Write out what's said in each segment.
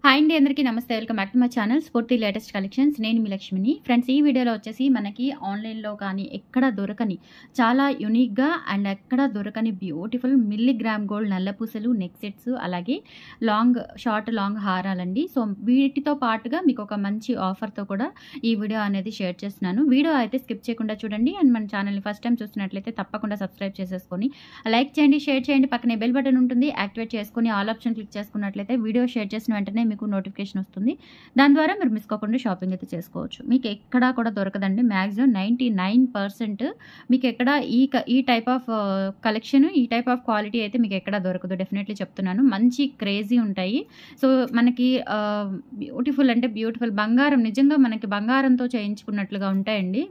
Hi అండి, అందరికీ నమస్తే. Welcome back to my channel స్ఫూర్తి లేటెస్ట్ కలెక్షన్స్. నేను మీ లక్ష్మిని. ఫ్రెండ్స్, ఈ వీడియోలో వచ్చేసి మనకి ఆన్లైన్లో కానీ ఎక్కడ దొరకని చాలా యూనిక్గా అండ్ ఎక్కడ దొరకని బ్యూటిఫుల్ మిల్లీగ్రామ్ గోల్డ్ నల్లపూసలు నెక్ సెట్స్, అలాగే షార్ట్ లాంగ్ హారాలండి. సో వీటితో పాటుగా మీకు ఒక మంచి ఆఫర్తో కూడా ఈ వీడియో అనేది షేర్ చేస్తున్నాను. వీడియో అయితే స్కిప్ చేయకుండా చూడండి. అండ్ మన ఛానల్ని ఫస్ట్ టైం చూస్తున్నట్లయితే తప్పకుండా సబ్స్క్రైబ్ చేసేసుకొని లైక్ చేయండి, షేర్ చేయండి. పక్కనే బెల్ బటన్ ఉంటుంది, యాక్టివేట్ చేసుకొని ఆల్ ఆప్షన్ క్లిక్ చేసుకున్నట్లయితే వీడియో షేర్ చేసిన వెంటనే మీకు నోటిఫికేషన్ వస్తుంది. దాని ద్వారా మీరు మిస్ కాకుండా షాపింగ్ అయితే చేసుకోవచ్చు. మీకు ఎక్కడా కూడా దొరకదండి. మ్యాక్సిమం 99% మీకు ఎక్కడ ఈ టైప్ ఆఫ్ కలెక్షన్, ఈ టైప్ ఆఫ్ క్వాలిటీ అయితే మీకు ఎక్కడా దొరకదు. డెఫినెట్లీ చెప్తున్నాను. మంచి క్రేజీ ఉంటాయి. సో మనకి బ్యూటిఫుల్ అంటే బ్యూటిఫుల్ బంగారం, నిజంగా మనకి బంగారంతో చేయించుకున్నట్లుగా ఉంటాయండి.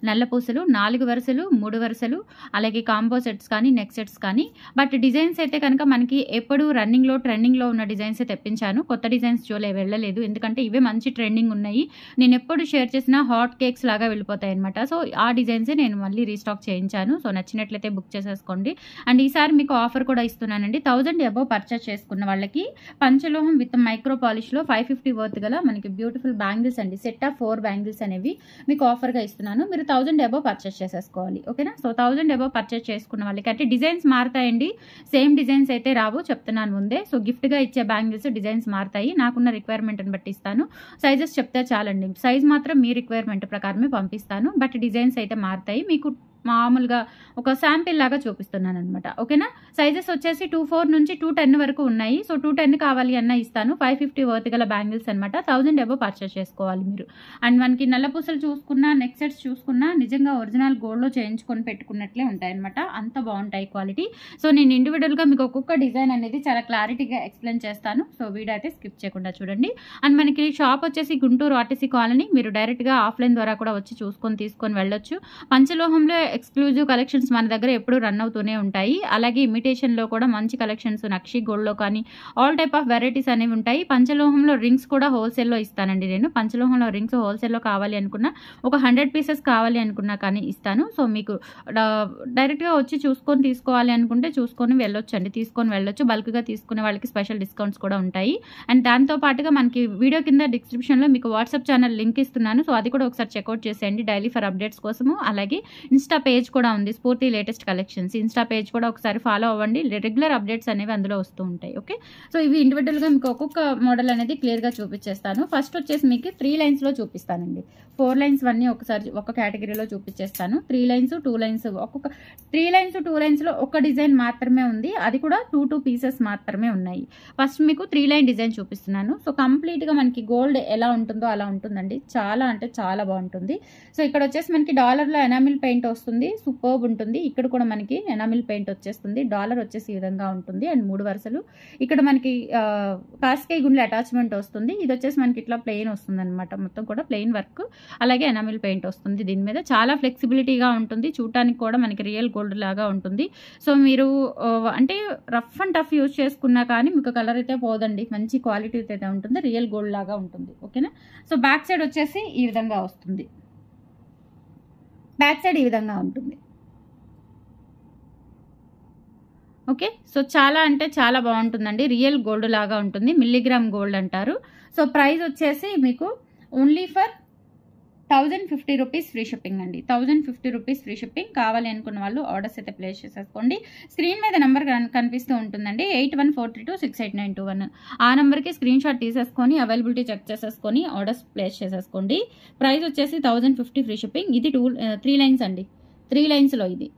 నల్లపూసలు 4 వరుసలు, 3 వరుసలు, అలాగే కాంబో సెట్స్ కానీ నెక్ సెట్స్ కానీ. బట్ డిజైన్స్ అయితే కనుక మనకి ఎప్పుడు ట్రెండింగ్లో ఉన్న డిజైన్సే తెప్పించాను. కొత్త డిజైన్స్ వెళ్ళలేదు, ఎందుకంటే ఇవే మంచి ట్రెండింగ్ ఉన్నాయి. నేను ఎప్పుడు షేర్ చేసిన హాట్ కేక్స్ లాగా వెళ్ళిపోతాయి అనమాట. సో ఆ డిజైన్సే నేను మళ్ళీ రీస్టాక్ చేయించాను. సో నచ్చినట్లయితే బుక్ చేసేసుకోండి. అండ్ ఈసారి మీకు ఆఫర్ కూడా ఇస్తున్నానండి. 1000 అబవ్ పర్చేస్ చేసుకున్న వాళ్ళకి పంచలోహం విత్ మైక్రో పాలిష్లో 550 వర్త్ గల మనకి బ్యూటిఫుల్ బ్యాంగిల్స్ అండి, సెట్ ఆఫ్ 4 బ్యాంగిల్స్ అనేవి మీకు ఆఫర్గా ఇస్తున్నాను. మీరు 1000 అబవ్ పర్చేస్ చేసేసుకోవాలి. ఓకేనా? సో 1000 అబవ్ పర్చేస్ చేసుకున్న వాళ్ళకి అంటే డిజైన్స్ మారుతాయండి, సేమ్ డిజైన్స్ అయితే రావు, చెప్తున్నాను ముందే. సో గిఫ్ట్గా ఇచ్చే బ్యాంగిల్స్ డిజైన్స్ మారుతాయి. నాకున్న రిక్వైర్మెంట్ని బట్టి ఇస్తాను. సైజెస్ చెప్తే చాలండి, సైజ్ మాత్రం మీ రిక్వైర్మెంట్ ప్రకారమే పంపిస్తాను. బట్ డిజైన్స్ అయితే మారుతాయి. మీకు మామూలుగా ఒక శాంపిల్ లాగా చూపిస్తున్నాను అనమాట. ఓకేనా? సైజెస్ వచ్చేసి 24 నుంచి 210 వరకు ఉన్నాయి. సో 210 కావాలి అన్న ఇస్తాను. 550 వర్త్ గల బ్యాంగిల్స్ అనమాట. 1000 అబవ్ పర్చేస్ చేసుకోవాలి మీరు. అండ్ మనకి నల్లపూసలు చూసుకున్నా, నెక్ సెట్స్ చూసుకున్నా నిజంగా ఒరిజినల్ గోల్డ్లో చేయించుకొని పెట్టుకున్నట్లే ఉంటాయి అనమాట. అంత బాగుంటాయి క్వాలిటీ. సో నేను ఇండివిజువల్గా మీకు ఒక్కొక్క డిజైన్ అనేది చాలా క్లారిటీగా ఎక్స్ప్లెయిన్ చేస్తాను. సో వీడియో అయితే స్కిప్ చేయకుండా చూడండి. అండ్ మనకి షాప్ వచ్చేసి గుంటూరు ఆర్టీసీ కాలనీ. మీరు డైరెక్ట్గా ఆఫ్లైన్ ద్వారా కూడా వచ్చి తీసుకొని వెళ్ళొచ్చు. పంచలోహంలో ఎక్స్క్లూజివ్ కలెక్షన్స్ మన దగ్గర ఎప్పుడు రన్ అవుతూనే ఉంటాయి. అలాగే ఇమిటేషన్లో కూడా మంచి కలెక్షన్స్, నక్షి గోల్డ్లో కానీ ఆల్ టైప్ ఆఫ్ వెరైటీస్ అనేవి ఉంటాయి. పంచలోహంలో రింగ్స్ కూడా హోల్సేల్లో ఇస్తానండి నేను. పంచలోహంలో రింగ్స్ హోల్సేల్లో కావాలి అనుకున్నా, ఒక 100 పీసెస్ కావాలి అనుకున్నా కానీ ఇస్తాను. సో మీకు డైరెక్ట్గా వచ్చి తీసుకోవాలి అనుకుంటే తీసుకొని వెళ్ళొచ్చు. బల్క్గా తీసుకునే వాళ్ళకి స్పెషల్ డిస్కౌంట్స్ కూడా ఉంటాయి. అండ్ దాంతో పాటుగా మనకి వీడియో కింద డిస్క్రిప్షన్లో మీకు వాట్సాప్ ఛానల్ లింక్ ఇస్తున్నాను. సో అది కూడా ఒకసారి చెక్అవుట్ చేసేయండి డైలీ ఫర్ అప్డేట్స్ కోసము. అలాగే ఇన్స్టా పేజ్ కూడా ఉంది, స్ఫూర్తి లేటెస్ట్ కలెక్షన్స్. ఇన్స్టా పేజ్ కూడా ఒకసారి ఫాలో అవ్వండి. రెగ్యులర్ అప్డేట్స్ అనేవి అందులో వస్తూ ఉంటాయి. ఓకే? సో ఇవి ఇండివిజువల్గా మీకు ఒక్కొక్క మోడల్ అనేది క్లియర్గా చూపించేస్తాను. ఫస్ట్ వచ్చేసి మీకు 3 లైన్స్లో చూపిస్తానండి. 4 లైన్స్ అన్నీ ఒకసారి ఒక కేటగిరీలో చూపించేస్తాను. 3 లైన్స్ 2 లైన్స్, ఒక్కొక్క 3 లైన్స్ 2 లైన్స్లో ఒక డిజైన్ మాత్రమే ఉంది. అది కూడా 2 పీసెస్ మాత్రమే ఉన్నాయి. ఫస్ట్ మీకు 3 లైన్ డిజైన్ చూపిస్తున్నాను. సో కంప్లీట్గా మనకి గోల్డ్ ఎలా ఉంటుందో అలా ఉంటుందండి. చాలా అంటే చాలా బాగుంటుంది. సో ఇక్కడ వచ్చేసి మనకి డాలర్లో ఎనామిల్ పెయింట్ వస్తుంది, సూపర్బ్ ఉంటుంది. ఇక్కడ కూడా మనకి ఎనామిల్ పెయింట్ వచ్చేస్తుంది. డాలర్ వచ్చేసి ఈ విధంగా ఉంటుంది. అండ్ 3 వరుసలు. ఇక్కడ మనకి కాస్కై గుండ్ల అటాచ్మెంట్ వస్తుంది. ఇది వచ్చేసి మనకి ఇట్లా ప్లెయిన్ వస్తుంది అనమాట. మొత్తం కూడా ప్లెయిన్ వర్క్, అలాగే ఎనామిల్ పెయింట్ వస్తుంది. దీని మీద చాలా ఫ్లెక్సిబిలిటీగా ఉంటుంది. చూడటానికి కూడా మనకి రియల్ గోల్డ్ లాగా ఉంటుంది. సో మీరు అంటే రఫ్ అండ్ టఫ్ యూజ్ చేసుకున్నా కానీ మీకు కలర్ అయితే పోదండి. మంచి క్వాలిటీ అయితే ఉంటుంది, రియల్ గోల్డ్ లాగా ఉంటుంది. ఓకేనా? సో బ్యాక్ సైడ్ వచ్చేసి ఈ విధంగా వస్తుంది. బ్యాక్ సైడ్ ఈ విధంగా ఉంటుంది. ఓకే? సో చాలా అంటే చాలా బాగుంటుందండి. రియల్ గోల్డ్ లాగా ఉంటుంది. మిల్లీగ్రామ్ గోల్డ్ అంటారు. సో ప్రైస్ వచ్చేసి మీకు only for 1050 rupees free shipping అండి. 1050 రూపీస్ ఫ్రీ షిప్పింగ్. కావాలి అనుకున్న వాళ్ళు ఆర్డర్స్ అయితే ప్లేస్ చేసేసుకోండి. స్క్రీన్ మీద నెంబర్ కనిపిస్తూ ఉంటుందండి, 8143268921. ఆ నెంబర్కి స్క్రీన్ షాట్ తీసేసుకొని అవైలబిలిటీ చెక్ చేసేసుకొని ఆర్డర్స్ ప్లేస్ చేసేసుకోండి. ప్రైస్ వచ్చేసి 1050 ఫ్రీ షిప్పింగ్. ఇది 3 లైన్స్ అండి. 3 లైన్స్లో ఇది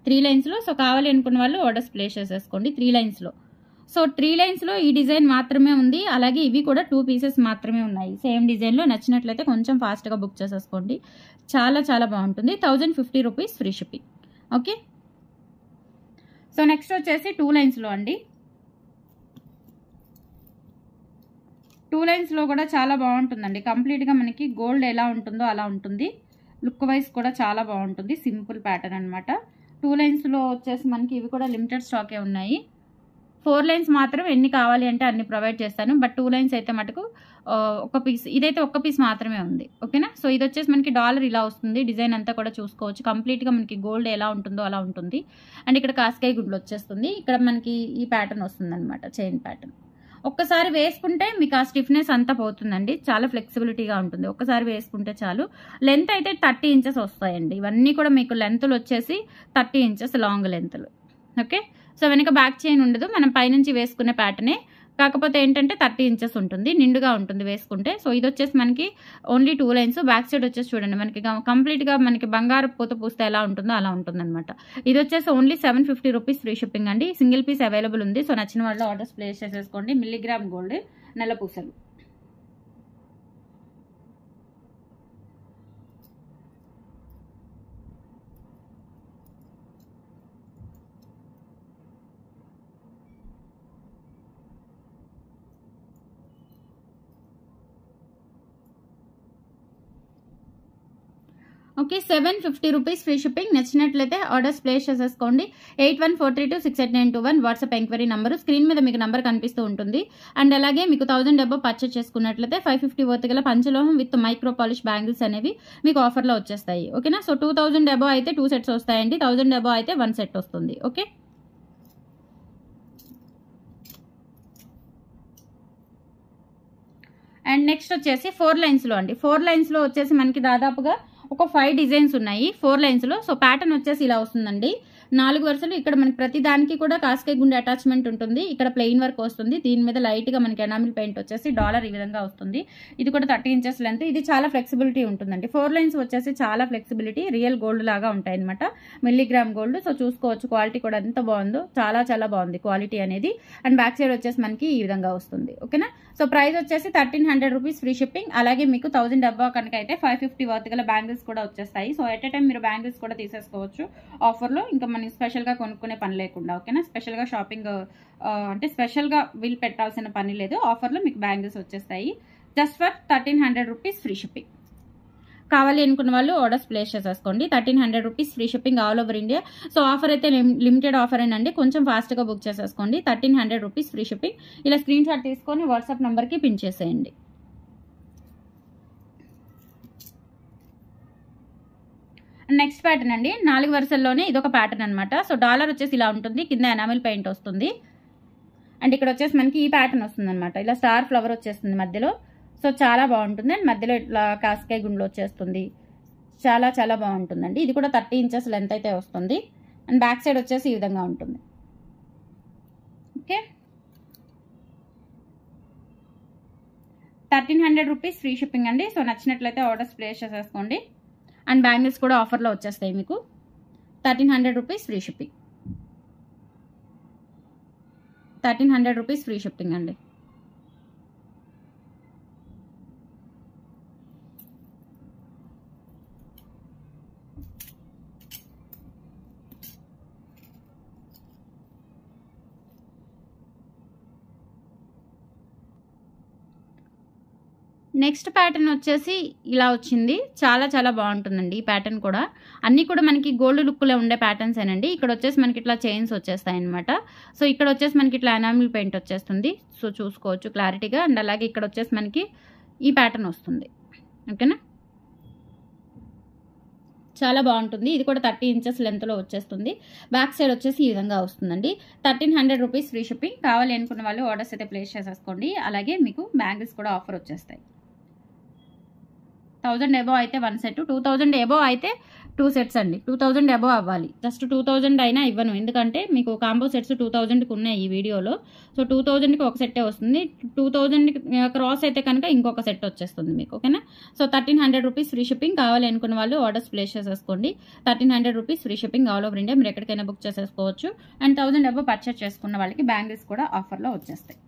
3 లైన్స్లో. సో కావాలి అనుకున్న వాళ్ళు ఆర్డర్స్ ప్లేస్ చేసేసుకోండి 3 లైన్స్లో. సో 3 లైన్స్లో ఈ డిజైన్ మాత్రమే ఉంది. అలాగే ఇవి కూడా 2 పీసెస్ మాత్రమే ఉన్నాయి సేమ్ డిజైన్లో. నచ్చినట్లయితే కొంచెం ఫాస్ట్గా బుక్ చేసేసుకోండి. చాలా చాలా బాగుంటుంది. 1050 rupees free shipping. Okay? So next వచ్చేసి 2 లైన్స్లో అండి. 2 లైన్స్లో కూడా చాలా బాగుంటుందండి. కంప్లీట్గా మనకి గోల్డ్ ఎలా ఉంటుందో అలా ఉంటుంది. లుక్ వైజ్ కూడా చాలా బాగుంటుంది. సింపుల్ ప్యాటర్న్ అనమాట. 2 లైన్స్లో వచ్చేసి మనకి ఇవి కూడా లిమిటెడ్ స్టాకే ఉన్నాయి. 4 లైన్స్ మాత్రం ఎన్ని కావాలి అంటే అన్ని ప్రొవైడ్ చేస్తాను. బట్ 2 లైన్స్ అయితే మటుకు ఒక పీస్, ఇదైతే ఒక్క పీస్ మాత్రమే ఉంది. ఓకేనా? సో ఇది వచ్చేసి మనకి డాలర్ ఇలా వస్తుంది. డిజైన్ అంతా కూడా చూసుకోవచ్చు. కంప్లీట్గా మనకి గోల్డ్ ఎలా ఉంటుందో అలా ఉంటుంది. అండ్ ఇక్కడ కాస్కాయ గుడ్లు వచ్చేస్తుంది. ఇక్కడ మనకి ఈ ప్యాటర్న్ వస్తుంది అనమాట, చైన్ ప్యాటర్న్. ఒక్కసారి వేసుకుంటే మీకు ఆ స్టిఫ్నెస్ అంతా పోతుందండి. చాలా ఫ్లెక్సిబిలిటీగా ఉంటుంది. ఒక్కసారి వేసుకుంటే చాలు. లెంత్ అయితే 30 ఇంచెస్ వస్తాయండి. ఇవన్నీ కూడా మీకు లెంత్లు వచ్చేసి 30 ఇంచెస్ లాంగ్ లెంత్లు. ఓకే. సో వెనక బ్యాక్ చైన్ ఉండదు. మనం పైనుంచి వేసుకునే ప్యాటర్నే, కాకపోతే ఏంటంటే 30 ఇంచెస్ ఉంటుంది, నిండుగా ఉంటుంది వేసుకుంటే. సో ఇది వచ్చేసి మనకి ఓన్లీ 2 లైన్స్. బ్యాక్ సైడ్ వచ్చేసి చూడండి మనకి కంప్లీట్గా మనకి బంగారు పూత పూస్తే ఎలా ఉంటుందో అలా ఉంటుందన్నమాట. ఇది వచ్చేసి ఓన్లీ 750 రూపీస్ ఫ్రీ షిప్పింగ్ అండి. సింగిల్ పీస్ అవైలబుల్ ఉంది. సో నచ్చిన వాళ్ళు ఆర్డర్స్ ప్లేస్ చేసేసుకోండి. మిల్లీగ్రామ్ గోల్డ్ నల్ల పూసలు. ఓకే. 750 rupees free shipping. నచ్చినట్లయితే ఆర్డర్స్ ప్లేస్ చేసేసుకోండి. 8143268921 వాట్సాప్ ఎంక్వైరీ నంబరు. స్క్రీన్ మీద మీకు నంబర్ కనిపిస్తూ ఉంటుంది. అండ్ అలాగే మీకు 1000 డబ్బా పర్చేస్ చేసుకున్నట్లయితే 550 వర్త్ గల పంచలోహం విత్ మైక్రో పాలిష్ బ్యాంగిల్స్ అనేవి మీకు ఆఫర్లో వచ్చేస్తాయి. ఓకేనా. సో 2000 డబ్బా అయితే 2 సెట్స్ వస్తాయండి. 1000 డబ్బా అయితే 1 సెట్ వస్తుంది. ఓకే. అండ్ నెక్స్ట్ వచ్చేసి 4 లైన్స్లో అండి. 4 లైన్స్లో వచ్చేసి మనకి దాదాపుగా ఒక 5 డిజైన్స్ ఉన్నాయి 4 లైన్స్లో. సో ప్యాటర్న్ వచ్చేసి ఇలా వస్తుందండి. 4 వరుసలు. ఇక్కడ మనకి ప్రతి దానికి కూడా కాస్కాయ్ గుండె అటాచ్మెంట్ ఉంటుంది. ఇక్కడ ప్లెయిన్ వర్క్ వస్తుంది. దీని మీద లైట్గా మనకి ఎనామిల్ పెయింట్ వచ్చేసి డాలర్ ఈ విధంగా వస్తుంది. ఇది కూడా 30 ఇంచెస్ లెంత్. ఇది చాలా ఫ్లెక్సిబిలిటీ ఉంటుందండి. 4 లైన్స్ వచ్చేసి చాలా ఫ్లెక్సిబిలిటీ, రియల్ గోల్డ్ లాగా ఉంటాయి అనమాట. Milligram gold. సో చూసుకోవచ్చు క్వాలిటీ కూడా ఎంత బాగుందో. చాలా చాలా బాగుంది క్వాలిటీ అనేది. అండ్ బ్యాక్ సైడ్ వచ్చేసి మనకి ఈ విధంగా వస్తుంది. ఓకేనా. సో ప్రైస్ వచ్చేసి 1300 రూపీస్ ఫ్రీ షిప్పింగ్. అలాగే మీకు 1000 డబ్బా కనుక అయితే 550 వర్త్ గల బ్యాంగిల్స్ కూడా వచ్చేస్తాయి. సో ఎట్ ఎ టైం మీరు బ్యాంగిల్స్ కూడా తీసేసుకోవచ్చు ఆఫర్లో. ఇంకా మనకి స్పెషల్గా కొనుక్కునే పని లేకుండా. ఓకేనా. స్పెషల్గా షాపింగ్ అంటే స్పెషల్గా బిల్ పెట్టాల్సిన పని లేదు. ఆఫర్లో మీకు బ్యాంగిల్స్ వచ్చేస్తాయి. Just for 1300 rupees free shipping. కావాలి అనుకున్న వాళ్ళు ఆర్డర్స్ ప్లేస్ చేసేసుకోండి. 1300 rupees free shipping all over India. So offer అయితే లిమిటెడ్ ఆఫర్ అండి. కొంచెం ఫాస్ట్గా బుక్ చేసేసుకోండి. 1300 రూపీస్ ఫ్రీ షిప్పింగ్. ఇలా స్క్రీన్ షాట్ తీసుకొని వాట్సాప్ నెంబర్కి పిన్ చేసేయండి. నెక్స్ట్ ప్యాటర్న్ అండి. 4 వరుసల్లోనే ఇదొక ప్యాటర్న్ అనమాట. సో డాలర్ వచ్చేసి ఇలా ఉంటుంది. కింద ఎనామిల్ పెయింట్ వస్తుంది. అండ్ ఇక్కడ వచ్చేసి మనకి ఈ ప్యాటర్న్ వస్తుంది అనమాట. ఇలా స్టార్ ఫ్లవర్ వచ్చేస్తుంది మధ్యలో. సో చాలా బాగుంటుంది. అండ్ మధ్యలో ఇట్లా కాస్కాయ్ గుండ్లు వచ్చేస్తుంది. చాలా చాలా బాగుంటుందండి. ఇది కూడా 30 ఇంచెస్ లెంత్ అయితే వస్తుంది. అండ్ బ్యాక్ సైడ్ వచ్చేసి ఈ విధంగా ఉంటుంది. ఓకే. 1300 రూపీస్ ఫ్రీ షిప్పింగ్ అండి. సో నచ్చినట్లయితే ఆర్డర్స్ ప్లేస్ చేసేసుకోండి. అండ్ బ్యాంగిల్స్ కూడా ఆఫర్లో వచ్చేస్తాయి మీకు. 1300 rupees free shipping. 1300 rupees free shipping అండి. నెక్స్ట్ ప్యాటర్న్ వచ్చేసి ఇలా వచ్చింది. చాలా చాలా బాగుంటుందండి ఈ ప్యాటర్న్ కూడా. అన్నీ కూడా మనకి గోల్డ్ లుక్లో ఉండే ప్యాటర్న్స్ ఏనండి. ఇక్కడ వచ్చేసి మనకి ఇట్లా చైన్స్ వచ్చేస్తాయి అనమాట. సో ఇక్కడ వచ్చేసి మనకి ఇట్లా ఎనామిల్ పెయింట్ వచ్చేస్తుంది. సో చూసుకోవచ్చు క్లారిటీగా. అండ్ అలాగే ఇక్కడ వచ్చేసి మనకి ఈ ప్యాటర్న్ వస్తుంది. ఓకేనా. చాలా బాగుంటుంది. ఇది కూడా 30 ఇంచెస్ లెంత్లో వచ్చేస్తుంది. బ్యాక్ సైడ్ వచ్చేసి ఈ విధంగా వస్తుందండి. 1300 రూపీస్ ఫ్రీ షిప్పింగ్. కావాలి అనుకున్న వాళ్ళు ఆర్డర్స్ అయితే ప్లేస్ చేసేసుకోండి. అలాగే మీకు బ్యాంగిల్స్ కూడా ఆఫర్ వచ్చేస్తాయి. 1000 అబోవ్ అయితే 1 సెట్, 2000 అబోవ్ అయితే 2 సెట్స్ అండి. 2000 అబోవ్ అవ్వాలి. జస్ట్ 2000 అయినా ఇవ్వను, ఎందుకంటే మీకు కాంబో సెట్స్ 2000కి ఉన్నాయి ఈ వీడియోలో. సో 2000కి ఒక సెట్టే వస్తుంది. 2000 క్రాస్ అయితే కనుక ఇంకొక సెట్ వచ్చేస్తుంది మీకు. ఓకేనా. So 1300 rupees free shipping. కావాలి అనుకున్న వాళ్ళు ఆర్డర్స్ ప్లేస్ చేసేసుకోండి. 1300 rupees free shipping all over India. మీరు ఎక్కడికైనా బుక్ చేసేసుకోవచ్చు. అండ్ 1000 అబోవ్ పర్చేస్ చేసుకున్న వాళ్ళకి బ్యాంగిల్స్ కూడా ఆఫర్లో వచ్చేస్తాయి.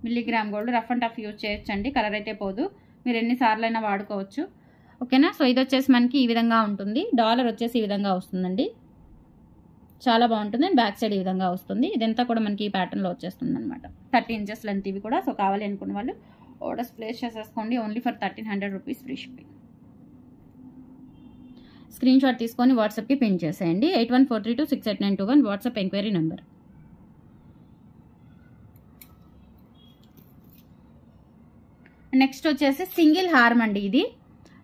Milligram gold rough and tough use చేయొచ్చండి. కలర్ అయితే పోదు. మీరు ఎన్నిసార్లు అయినా వాడుకోవచ్చు. ఓకేనా. సో ఇది వచ్చేసి మనకి ఈ విధంగా ఉంటుంది. డాలర్ వచ్చేసి ఈ విధంగా వస్తుందండి. చాలా బాగుంటుంది. అండ్ బ్యాక్ సైడ్ ఈ విధంగా వస్తుంది. ఇదంతా కూడా మనకి ఈ ప్యాటర్న్లో వచ్చేస్తుంది అనమాట. 30 ఇంచెస్ లెంత్ ఇవి కూడా. సో కావాలి అనుకున్న వాళ్ళు ఆర్డర్స్ ప్లేస్ చేసేసుకోండి. Only for 1300 rupees free shipping. Screen shot తీసుకొని వాట్సాప్కి పిన్ చేసేయండి. 8143268921 వాట్సాప్ ఎంక్వైరీ నెంబర్. నెక్స్ట్ వచ్చేసి సింగిల్ హారం అండి. ఇది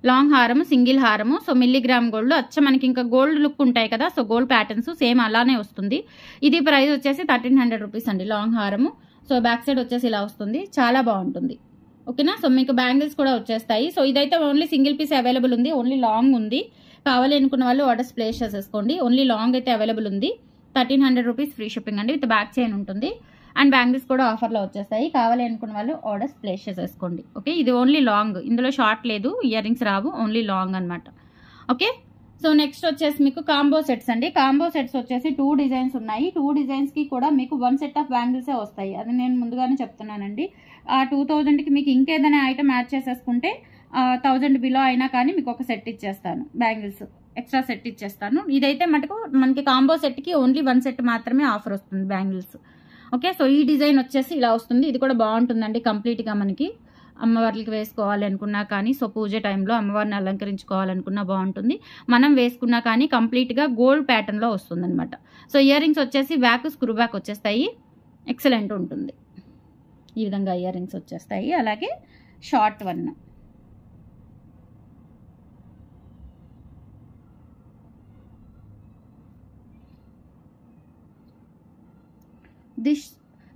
లాంగ్ హారము, సింగిల్ హారము. సో మిల్లీగ్రామ్ గోల్డ్ అచ్చ మనకి ఇంకా గోల్డ్ లుక్ ఉంటాయి కదా. సో గోల్డ్ ప్యాటర్న్స్ సేమ్ అలానే వస్తుంది. ఇది ప్రైస్ వచ్చేసి 1300 రూపీస్ అండి లాంగ్ హారము. సో బ్యాక్ సైడ్ వచ్చేసి ఇలా వస్తుంది, చాలా బాగుంటుంది. ఓకేనా. సో మీకు బ్యాంగిల్స్ కూడా వచ్చేస్తాయి. సో ఇదైతే ఓన్లీ సింగిల్ పీస్ అవైలబుల్ ఉంది, ఓన్లీ లాంగ్ ఉంది. కావాలి అనుకున్న వాళ్ళు ఆర్డర్స్ ప్లేస్ చేసేసుకోండి. ఓన్లీ లాంగ్ అయితే అవైలబుల్ ఉంది. 1300 రూపీస్ ఫ్రీ షిప్పింగ్ అండి, విత్ బ్యాక్ చైన్ ఉంటుంది. అండ్ బ్యాంగిల్స్ కూడా ఆఫర్లో వచ్చేస్తాయి. కావాలి అనుకున్న వాళ్ళు ఆర్డర్స్ ప్లేస్ చేసేసుకోండి. ఓకే, ఇది ఓన్లీ లాంగ్, ఇందులో షార్ట్ లేదు, ఇయర్ రింగ్స్ రావు, ఓన్లీ లాంగ్ అనమాట. ఓకే. సో నెక్స్ట్ వచ్చేసి మీకు కాంబో సెట్స్ అండి. కాంబో సెట్స్ వచ్చేసి 2 డిజైన్స్ ఉన్నాయి. 2 డిజైన్స్కి కూడా మీకు 1 సెట్ ఆఫ్ బ్యాంగిల్సే వస్తాయి. అది నేను ముందుగానే చెప్తున్నానండి. ఆ 2000కి మీకు ఇంకేదైనా ఐటమ్ యాడ్ చేసేసుకుంటే 1000 బిలో అయినా కానీ మీకు ఒక సెట్ ఇచ్చేస్తాను, బ్యాంగిల్స్ ఎక్స్ట్రా సెట్ ఇచ్చేస్తాను. ఇదైతే మటుకు మనకి కాంబో సెట్కి ఓన్లీ 1 సెట్ మాత్రమే ఆఫర్ వస్తుంది బ్యాంగిల్స్. ఓకే. సో ఈ డిజైన్ వచ్చేసి ఇలా వస్తుంది. ఇది కూడా బాగుంటుందండి, కంప్లీట్గా మనకి అమ్మవార్లకి వేసుకోవాలి అనుకున్నా కానీ, సో పూజ టైంలో అమ్మవారిని అలంకరించుకోవాలనుకున్నా బాగుంటుంది. మనం వేసుకున్నా కానీ కంప్లీట్గా గోల్డ్ ప్యాటర్న్లో వస్తుంది అనమాట. సో ఇయర్ రింగ్స్ వచ్చేసి బ్యాక్ స్క్రూ బ్యాక్ వచ్చేస్తాయి, ఎక్సలెంట్ ఉంటుంది. ఈ విధంగా ఇయర్ రింగ్స్ వచ్చేస్తాయి. అలాగే షార్ట్ వన్,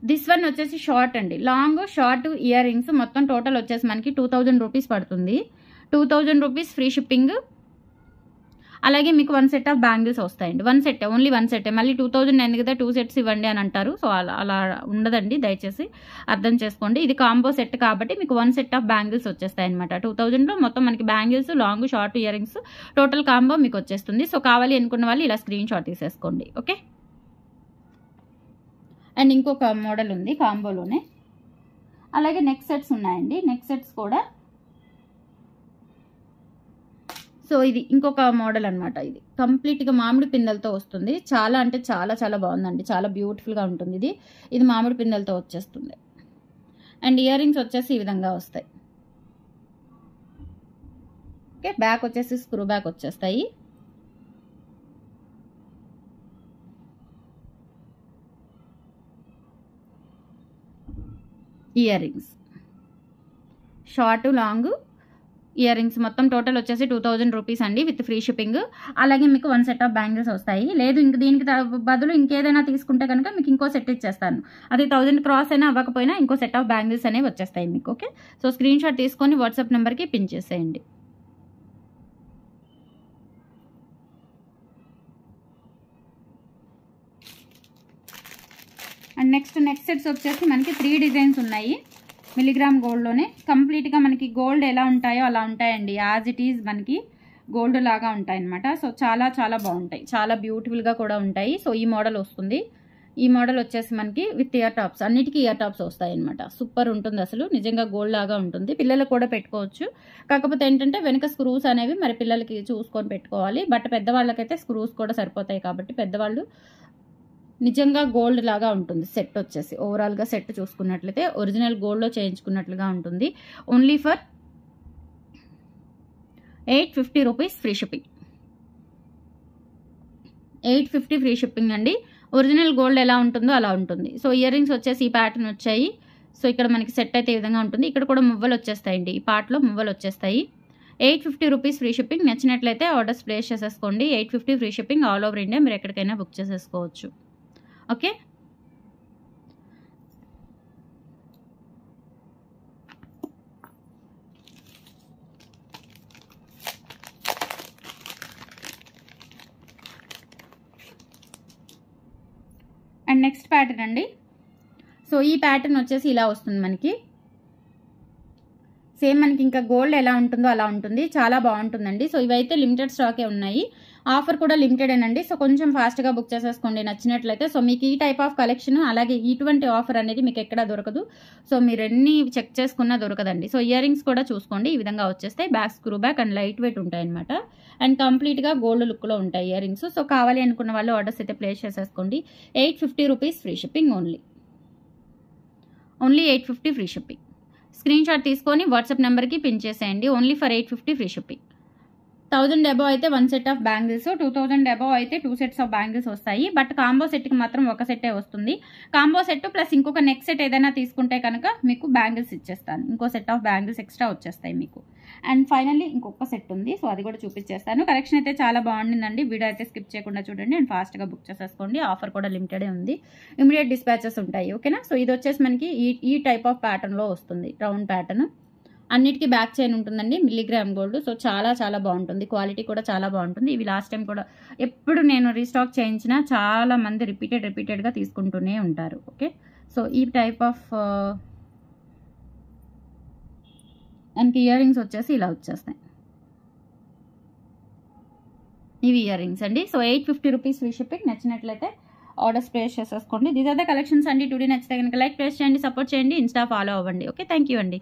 దిస్ వన్ వచ్చేసి షార్ట్ అండి. లాంగ్ షార్ట్ ఇయర్ రింగ్స్ మొత్తం టోటల్ వచ్చేసి మనకి 2000 రూపీస్ పడుతుంది. 2000 రూపీస్ ఫ్రీ షిప్పింగ్. అలాగే మీకు 1 సెట్ ఆఫ్ బ్యాంగిల్స్ వస్తాయండి. 1 సెట్, ఓన్లీ 1 సెట్. మళ్ళీ 2000 ఎందుకు కదా 2 సెట్స్ ఇవ్వండి అని అంటారు. సో అలా ఉండదండి, దయచేసి అర్థం చేసుకోండి. ఇది కాంబో సెట్ కాబట్టి మీకు 1 సెట్ ఆఫ్ బ్యాంగిల్స్ వచ్చేస్తాయి అనమాట. 2000లో మొత్తం మనకి bangles, long, short ear rings total combo మీకు వచ్చేస్తుంది. సో కావాలి అనుకున్న వాళ్ళు ఇలా స్క్రీన్ షాట్ తీసేసుకోండి. ఓకే. అండ్ ఇంకొక మోడల్ ఉంది కాంబోలోనే. అలాగే నెక్ సెట్స్ ఉన్నాయండి. నెక్ సెట్స్ కూడా సో ఇది ఇంకొక మోడల్ అనమాట. ఇది కంప్లీట్గా మామిడి పిందెలతో వస్తుంది. చాలా అంటే చాలా చాలా బాగుందండి, చాలా బ్యూటిఫుల్గా ఉంటుంది. ఇది మామిడి పిందెలతో వచ్చేస్తుంది. అండ్ ఇయర్ రింగ్స్ వచ్చేసి ఈ విధంగా వస్తాయి. ఓకే. బ్యాక్ వచ్చేసి స్క్రూ బ్యాక్ వచ్చేస్తాయి. Ear rings short, long ear rings మొత్తం టోటల్ వచ్చేసి 2000 రూపీస్ అండి, విత్ ఫ్రీ షిప్పింగ్. అలాగే మీకు 1 సెట్ ఆఫ్ బ్యాంగిల్స్ వస్తాయి. లేదు ఇంక దీనికి బదులు ఇంకేదైనా తీసుకుంటే కనుక మీకు ఇంకో సెట్ ఇచ్చేస్తాను. అది 1000 క్రాస్ అయినా అవ్వకపోయినా ఇంకో సెట్ ఆఫ్ బ్యాంగిల్స్ అనేవి వచ్చేస్తాయి మీకు. ఓకే. సో స్క్రీన్ షాట్ తీసుకొని వాట్సాప్ నెంబర్కి పిన్ చేసేయండి. అండ్ నెక్స్ట్ నెక్ సెట్స్ వచ్చేసి మనకి 3 డిజైన్స్ ఉన్నాయి. మిలిగ్రామ్ గోల్డ్లోనే కంప్లీట్గా మనకి గోల్డ్ ఎలా ఉంటాయో అలా ఉంటాయండి, యాజ్ ఇట్ ఈజ్ మనకి గోల్డ్ లాగా ఉంటాయి అనమాట. సో చాలా చాలా బాగుంటాయి, చాలా బ్యూటిఫుల్గా కూడా ఉంటాయి. సో ఈ మోడల్ వస్తుంది. ఈ మోడల్ వచ్చేసి మనకి విత్ ఇయర్ టాప్స్, అన్నిటికీ ఇయర్ టాప్స్ వస్తాయి అనమాట. సూపర్ ఉంటుంది, అసలు నిజంగా గోల్డ్ లాగా ఉంటుంది. పిల్లలకు కూడా పెట్టుకోవచ్చు. కాకపోతే ఏంటంటే వెనక స్క్రూస్ అనేవి మరి పిల్లలకి చూసుకొని పెట్టుకోవాలి. బట్ పెద్దవాళ్ళకైతే స్క్రూస్ కూడా సరిపోతాయి కాబట్టి పెద్దవాళ్ళు నిజంగా గోల్డ్ లాగా ఉంటుంది. సెట్ వచ్చేసి ఓవరాల్గా సెట్ చూసుకున్నట్లయితే ఒరిజినల్ గోల్డ్లో చేయించుకున్నట్లుగా ఉంటుంది. Only for 850 rupees free shipping. 850 free shipping అండి. ఒరిజినల్ గోల్డ్ ఎలా ఉంటుందో అలా ఉంటుంది. సో ఇయర్ రింగ్స్ వచ్చేసి ఈ ప్యాటర్న్ వచ్చాయి. సో ఇక్కడ మనకి సెట్ అయితే ఈ విధంగా ఉంటుంది. ఇక్కడ కూడా మువ్వలు వచ్చేస్తాయండి, ఈ పార్ట్లో మువ్వలు వచ్చేస్తాయి. 850 రూపీస్ ఫ్రీ షిప్పింగ్. నచ్చినట్లయితే ఆర్డర్స్ ప్లేస్ చేసేసుకోండి. 850 free shipping, all over India మీరు ఎక్కడికైనా బుక్ చేసేసుకోవచ్చు. ఓకే. అండ్ నెక్స్ట్ ప్యాటర్న్ అండి. సో ఈ ప్యాటర్న్ వచ్చేసి ఇలా వస్తుంది మనకి. సేమ్ మనకి ఇంకా గోల్డ్ ఎలా ఉంటుందో అలా ఉంటుంది, చాలా బాగుంటుందండి. సో ఇవైతే లిమిటెడ్ స్టాకే ఉన్నాయి. ఆఫర్ కూడా లిమిటెడేనండి. సో కొంచెం ఫాస్ట్గా బుక్ చేసేసుకోండి నచ్చినట్లయితే. సో మీకు ఈ టైప్ ఆఫ్ కలెక్షన్ అలాగే ఇటువంటి ఆఫర్ అనేది మీకు ఎక్కడా దొరకదు. సో మీరు ఎన్ని చెక్ చేసుకున్నా దొరకదండి. సో ఇయర్ రింగ్స్ కూడా చూసుకోండి, ఈ విధంగా వచ్చేస్తాయి. Back screw back and light weight ఉంటాయి అనమాట. అండ్ కంప్లీట్గా గోల్డ్ లుక్లో ఉంటాయి ఇయర్ రింగ్స్. సో కావాలి అనుకున్న వాళ్ళు ఆర్డర్స్ అయితే ప్లేస్ చేసేసుకోండి. 850 rupees free shipping only 850 free shipping. Screen shot తీసుకొని వాట్సాప్ నెంబర్కి పిన్ చేసేయండి. Only for 850 free shipping. 1000 above అయితే 1 సెట్ ఆఫ్ బ్యాంగిల్స్, 2000 అబవ్ అయితే 2 సెట్స్ ఆఫ్ బ్యాంగిల్స్ వస్తాయి. బట్ కాంబో సెట్కి మాత్రం ఒక సెట్టే వస్తుంది. కాంబో సెట్ ప్లస్ ఇంకొక నెక్ సెట్ ఏదైనా తీసుకుంటే కనుక మీకు బ్యాంగిల్స్ ఇచ్చేస్తాను. ఇంకో సెట్ ఆఫ్ బ్యాంగిల్స్ ఎక్స్ట్రా వచ్చేస్తాయి మీకు. అండ్ ఫైనల్లీ ఇంకొక సెట్ ఉంది, సో అది కూడా చూపించేస్తాను. కలెక్షన్ అయితే చాలా బాగుండిందండి, వీడియో అయితే స్కిప్ చేయకుండా చూడండి అండ్ ఫాస్ట్గా బుక్ చేసేసుకోండి. ఆఫర్ కూడా లిమిటెడే ఉంది, ఇమీడియట్ డిస్పాచెస్ ఉంటాయి. ఓకేనా. సో ఇది వచ్చేసి మనకి ఈ టైప్ ఆఫ్ ప్యాటర్న్లో వస్తుంది, రౌండ్ ప్యాటర్న్. అన్నిటికీ బ్యాక్ చైన్ ఉంటుందండి, మిల్లీగ్రామ్ గోల్డ్. సో చాలా చాలా బాగుంటుంది, క్వాలిటీ కూడా చాలా బాగుంటుంది. ఇవి లాస్ట్ టైం కూడా ఎప్పుడు నేను రీస్టాక్ చేయించినా చాలా మంది రిపీటెడ్గా తీసుకుంటూనే ఉంటారు. ఓకే. సో ఈ టైప్ ఆఫ్ మనకి ఇయర్ రింగ్స్ వచ్చేసి ఇలా వచ్చేస్తాయి. ఇవి ఇయర్ రింగ్స్ అండి. So 850 rupees free shipping. నచ్చినట్లయితే ఆర్డర్స్ ప్లేస్ చేసేసుకోండి. దీస్ ఆర్ ద కలెక్షన్స్ అండి. టుడే నచ్చితే కనుక లైక్ ప్లేస్ చేయండి, సపోర్ట్ చేయండి, ఇన్స్టా ఫాలో అవ్వండి. ఓకే, థ్యాంక్ యూ అండి.